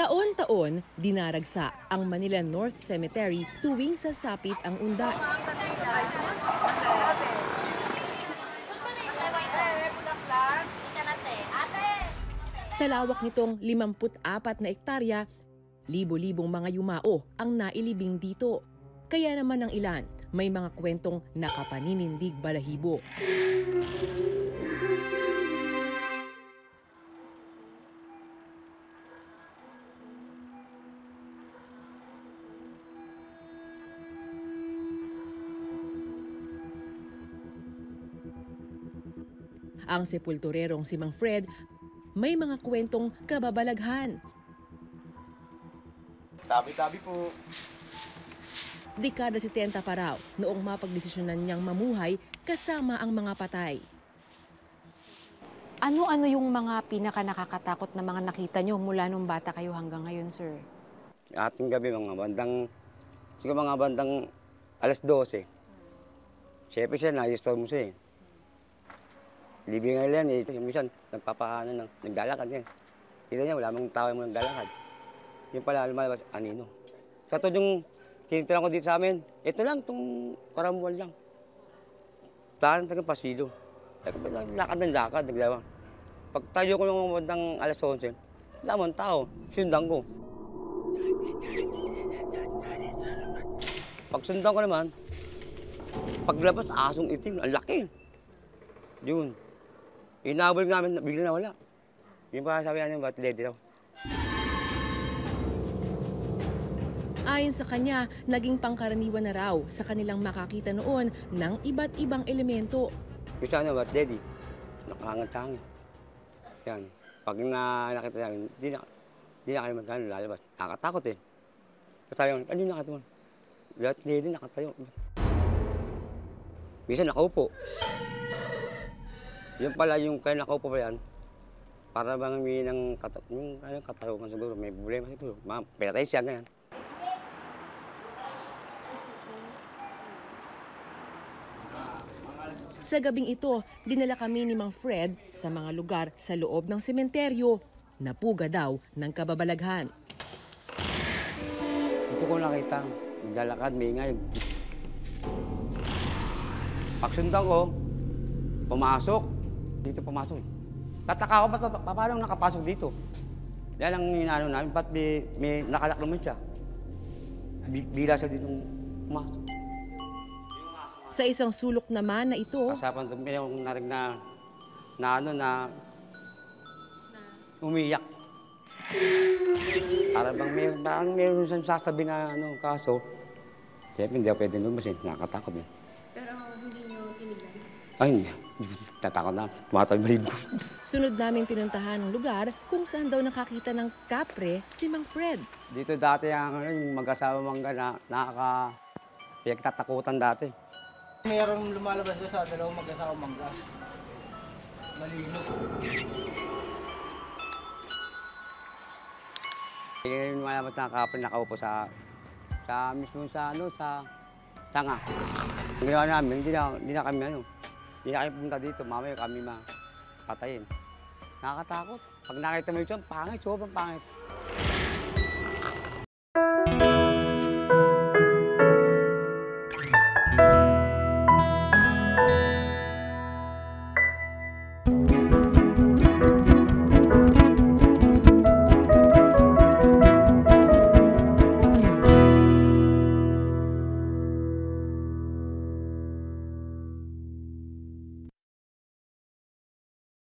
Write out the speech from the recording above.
Taon-taon, dinaragsa ang Manila North Cemetery tuwing sasapit ang undas. Sa lawak nitong 54 na ektarya, libo-libong mga yumao ang nailibing dito. Kaya naman ang ilan, may mga kwentong nakapaninindig balahibo. Ang sepulturerong si Mang Fred, may mga kwentong kababalaghan. Tabi-tabi po. Dekada 70 pa raw noong mapagdesisyonan niyang mamuhay kasama ang mga patay. Ano-ano yung mga pinaka-nakakatakot na mga nakita nyo mula nung bata kayo hanggang ngayon, sir? Ating gabi siguro mga bandang alas 12. Siyempre siya, na-storm mo siya eh. Libing nga yan eh. Minsan, naglalakad niya. Kita niya, wala mang tao mo naglalakad. Yung pala, lumalabas, anino. Sa to yung tinitiran ko dito sa amin, ito lang, itong karambuan lang. Saan tagang pasilo. Lakad ng lakad, naglawang. Pag tayo ko ng bandang alas 11, wala mang tao, sundan ko. Pag sundan ko naman, paglabas, asong itim, ang laki. Yun. Inabol namin, bigla na wala. Yung pa sabi namin, ba't lady daw? Ayon sa kanya, naging pangkaraniwan na raw sa kanilang makakita noon ng iba't ibang elemento. Yung sana, ba't lady? Nakahangat sa hangin. Yan. Pag nakita namin, di na kayo magkano lalabas. Nakatakot eh. So sabi ko, ano yung nakatawa? Ba't lady nakatayo? Minsan nakaupo. Yung pala, yung kaya nakaupo pa yan, para bang may ng katarungan siguro, may problema siguro. Pinatay siya, ganyan. Sa gabing ito, dinala kami ni Mang Fred sa mga lugar sa loob ng sementeryo. Napuga daw ng kababalaghan. Dito ko nakita, naglalakad, may ingay. Pagsundan ko, pumasok. Dito pumasok. Tataka ko, paano nakapasok dito? Yan ang inaano namin, ba't may nakalak naman siya. Bigla siya dito pumasok. Sa isang sulok naman na ito, Kasapan doon, may akong narig na umiyak. Para bang mayroon siyang sasabi na kaso. Siyempre, hindi ako pwede lumabas eh, nakakatakot eh. Pero hindi nyo tinignan? Ay, hindi. Tatakot na. Tumatalbalid ko. sunod namin pinuntahan ng lugar kung saan daw nakakita ng kapre si Mang Fred. Dito dati yung mag-asawa mangga na pinagtatakutan dati. Mayroong lumalabas doon sa dalawang mag-asawa mangga. Malino. Yung malamat na kapre nakaupo sa mismo sa tanga. Ang ginawa namin, hindi na kami pumunta dito, mamaya kami mapatayin. Nakakatakot. Pag nakita mo yun, pangit, sobrang pangit.